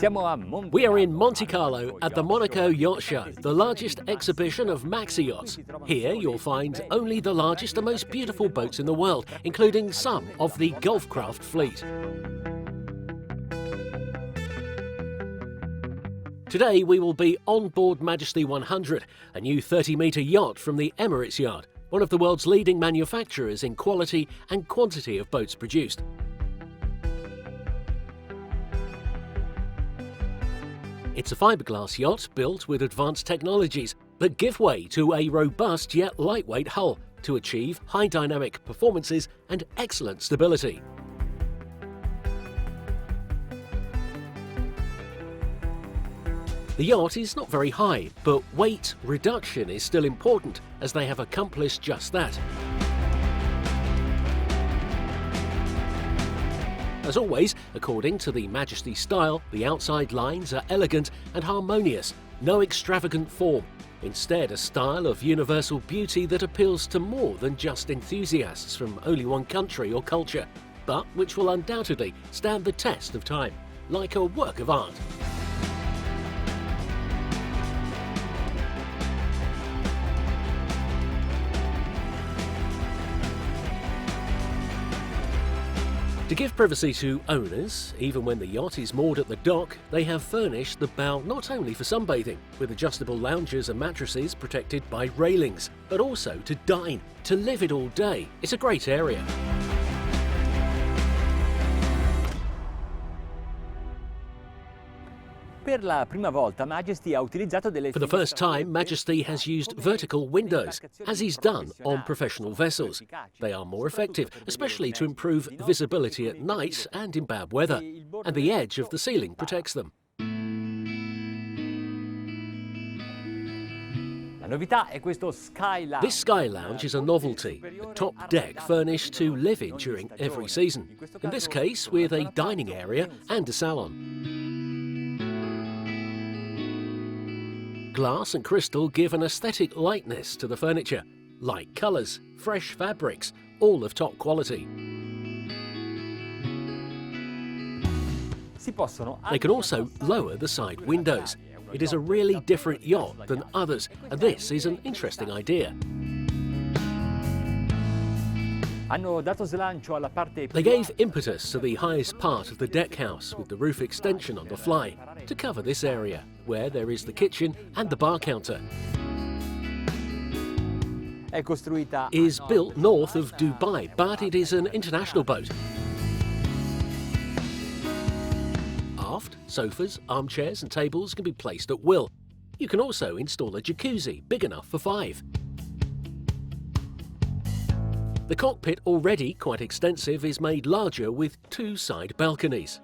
We are in Monte Carlo at the Monaco Yacht Show, the largest exhibition of maxi yachts. Here you'll find only the largest and most beautiful boats in the world, including some of the Gulfcraft fleet. Today we will be on board Majesty 100, a new 30-metre yacht from the Emirates Yard, one of the world's leading manufacturers in quality and quantity of boats produced. It's a fiberglass yacht built with advanced technologies that give way to a robust yet lightweight hull to achieve high dynamic performances and excellent stability. The yacht is not very high, but weight reduction is still important, as they have accomplished just that. As always, according to the Majesty style, the outside lines are elegant and harmonious, no extravagant form. Instead, a style of universal beauty that appeals to more than just enthusiasts from only one country or culture, but which will undoubtedly stand the test of time, like a work of art. To give privacy to owners, even when the yacht is moored at the dock, they have furnished the bow not only for sunbathing, with adjustable lounges and mattresses protected by railings, but also to dine, to live it all day. It's a great area. For the first time, Majesty has used vertical windows, as is done on professional vessels. They are more effective, especially to improve visibility at night and in bad weather, and the edge of the ceiling protects them. This Sky Lounge is a novelty, a top deck furnished to live in during every season, in this case with a dining area and a salon. Glass and crystal give an aesthetic lightness to the furniture, light colours, fresh fabrics, all of top quality. They can also lower the side windows. It is a really different yacht than others, and this is an interesting idea. They gave impetus to the highest part of the deck house with the roof extension on the fly to cover this area, where there is the kitchen and the bar counter. It is built north of Dubai, but it is an international boat. Aft, sofas, armchairs and tables can be placed at will. You can also install a jacuzzi big enough for 5. The cockpit, already quite extensive, is made larger with 2 side balconies.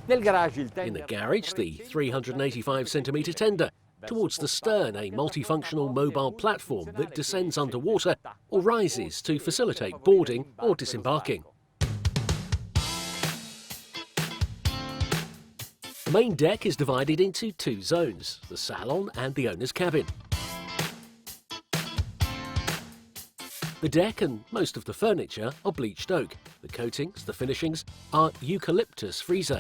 In the garage, the 385cm tender. Towards the stern, a multifunctional mobile platform that descends underwater or rises to facilitate boarding or disembarking. The main deck is divided into 2 zones, the salon and the owner's cabin. The deck and most of the furniture are bleached oak. The coatings, the finishings, are eucalyptus frieze.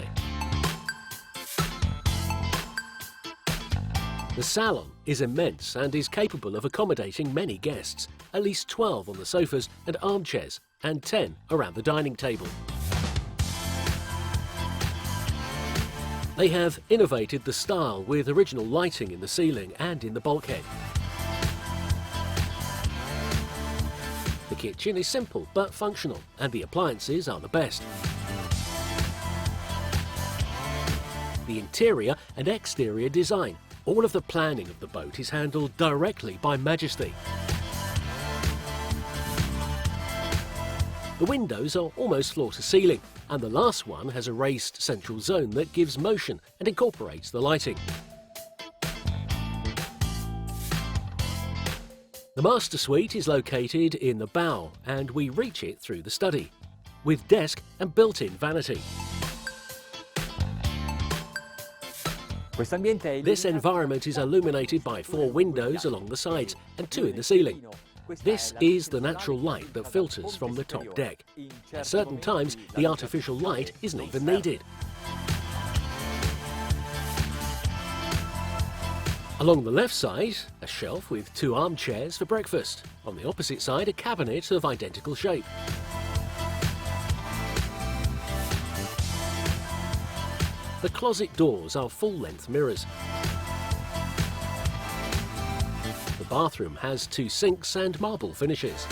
The salon is immense and is capable of accommodating many guests, at least 12 on the sofas and armchairs, and 10 around the dining table. They have innovated the style with original lighting in the ceiling and in the bulkhead. The kitchen is simple but functional, and the appliances are the best. The interior and exterior design, all of the planning of the boat is handled directly by Majesty. The windows are almost floor to ceiling, and the last one has a raised central zone that gives motion and incorporates the lighting. The master suite is located in the bow, and we reach it through the study, with desk and built-in vanity. This environment is illuminated by 4 windows along the sides and 2 in the ceiling. This is the natural light that filters from the top deck. At certain times, the artificial light isn't even needed. Along the left side, a shelf with 2 armchairs for breakfast. On the opposite side, a cabinet of identical shape. The closet doors are full-length mirrors. The bathroom has 2 sinks and marble finishes.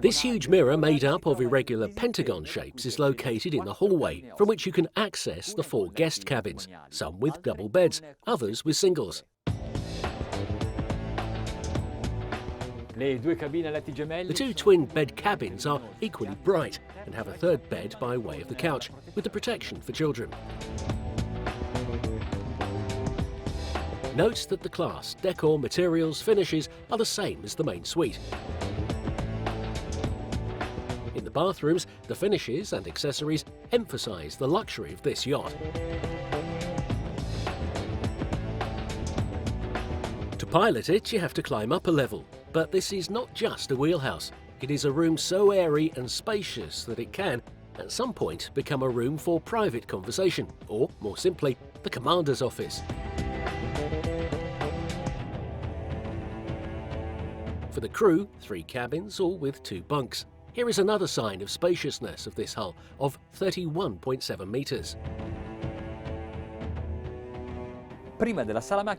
This huge mirror made up of irregular pentagon shapes is located in the hallway, from which you can access the 4 guest cabins, some with double beds, others with singles. The 2 twin bed cabins are equally bright and have a 3rd bed by way of the couch, with the protection for children. Note that the class, decor, materials, finishes are the same as the main suite. In the bathrooms, the finishes and accessories emphasise the luxury of this yacht. To pilot it, you have to climb up a level, but this is not just a wheelhouse. It is a room so airy and spacious that it can, at some point, become a room for private conversation, or, more simply, the commander's office. For the crew, 3 cabins, all with 2 bunks. Here is another sign of spaciousness of this hull, of 31.7 metres.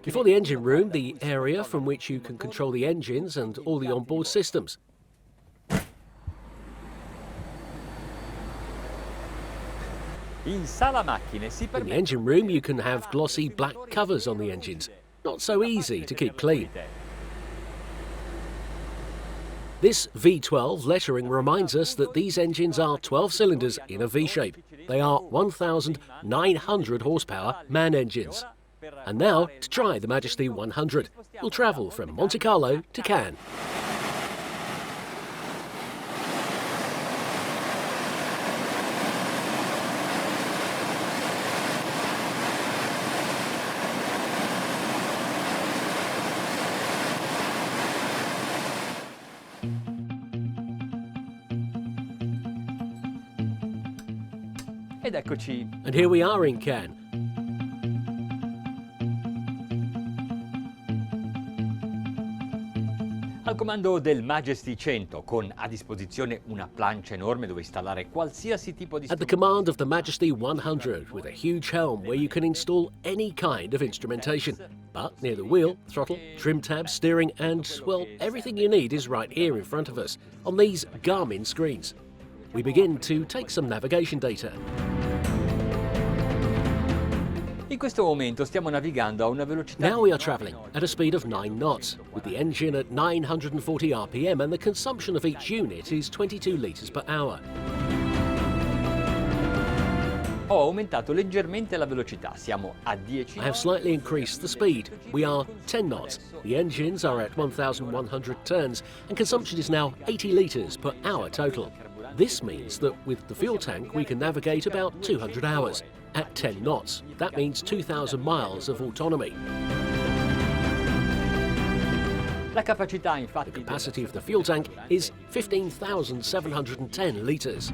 Before the engine room, the area from which you can control the engines and all the onboard systems. In the engine room, you can have glossy black covers on the engines. Not so easy to keep clean. This V12 lettering reminds us that these engines are 12 cylinders in a V-shape. They are 1,900 horsepower MAN engines. And now, to try the Majesty 100. We'll travel from Monte Carlo to Cannes. And here we are in Cannes. Al comando del Majesty 100, con a disposizione una plancia enorme dove installare qualsiasi tipo di At the command of the Majesty 100, with a huge helm where you can install any kind of instrumentation. But near the wheel, throttle, trim tabs, steering and, well, everything you need is right here in front of us, on these Garmin screens. We begin to take some navigation data. Now we are travelling at a speed of 9 knots, with the engine at 940 RPM and the consumption of each unit is 22 litres per hour. I have slightly increased the speed. We are 10 knots. The engines are at 1,100 turns and consumption is now 80 litres per hour total. This means that with the fuel tank we can navigate about 200 hours. At 10 knots, that means 2,000 miles of autonomy. The capacity of the fuel tank is 15,710 litres.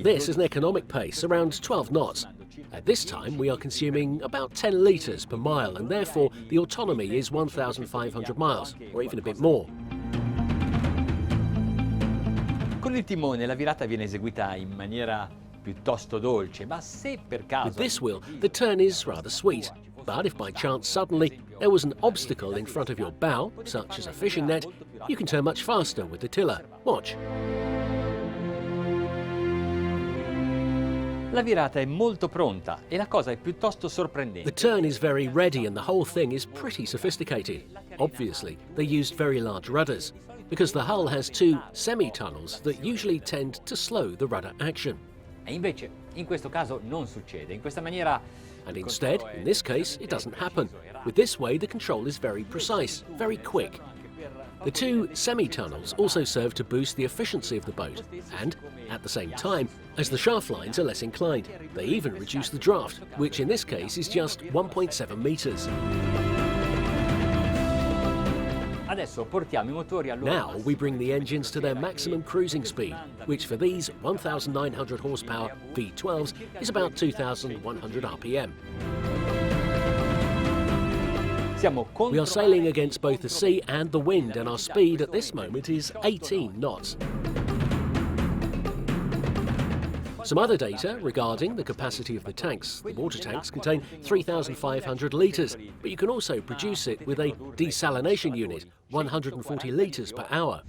This is an economic pace, around 12 knots. At this time, we are consuming about 10 litres per mile, and therefore the autonomy is 1,500 miles, or even a bit more. Con il timone la virata viene eseguita in maniera piuttosto dolce, ma se per caso... With this wheel, the turn is rather sweet. But if by chance suddenly there was an obstacle in front of your bow, such as a fishing net, you can turn much faster with the tiller. Watch. La virata è molto pronta e la cosa è piuttosto sorprendente. The turn is very ready and the whole thing is pretty sophisticated. Obviously, they used very large rudders, because the hull has 2 semi-tunnels that usually tend to slow the rudder action. E invece, in questo caso non succede. In questa maniera... And instead, in this case, it doesn't happen. With this way, the control is very precise, very quick. The 2 semi-tunnels also serve to boost the efficiency of the boat, and, at the same time, as the shaft lines are less inclined, they even reduce the draft, which in this case is just 1.7 metres. Adesso portiamo I motori al loro Now we bring the massimo engines to their maximum cruising speed, which for these 1,900 horsepower V12s is about 2,100 RPM. We are sailing against both the sea and the wind, and our speed at this moment is 18 knots. Some other data regarding the capacity of the tanks. The water tanks contain 3,500 litres, but you can also produce it with a desalination unit, 140 litres per hour.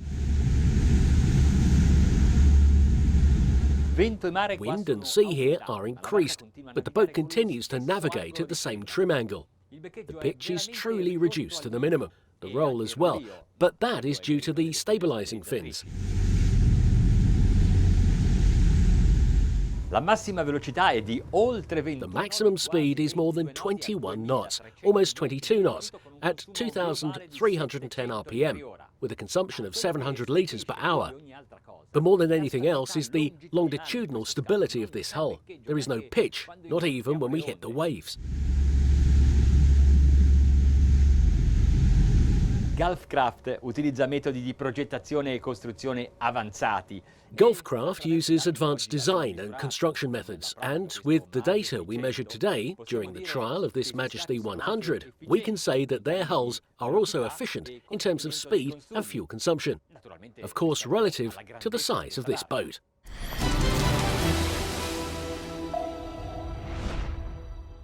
Wind and sea here are increased, but the boat continues to navigate at the same trim angle. The pitch is truly reduced to the minimum, the roll as well, but that is due to the stabilising fins. La massima velocità è di oltre 20. The maximum speed is more than 21 knots, almost 22 knots, at 2,310 RPM, with a consumption of 700 litres per hour. But more than anything else is the longitudinal stability of this hull. There is no pitch, not even when we hit the waves. Gulfcraft utilizza metodi di progettazione e costruzione avanzati. Gulfcraft uses advanced design and construction methods, and with the data we measured today during the trial of this Majesty 100, we can say that their hulls are also efficient in terms of speed and fuel consumption. Of course, relative to the size of this boat.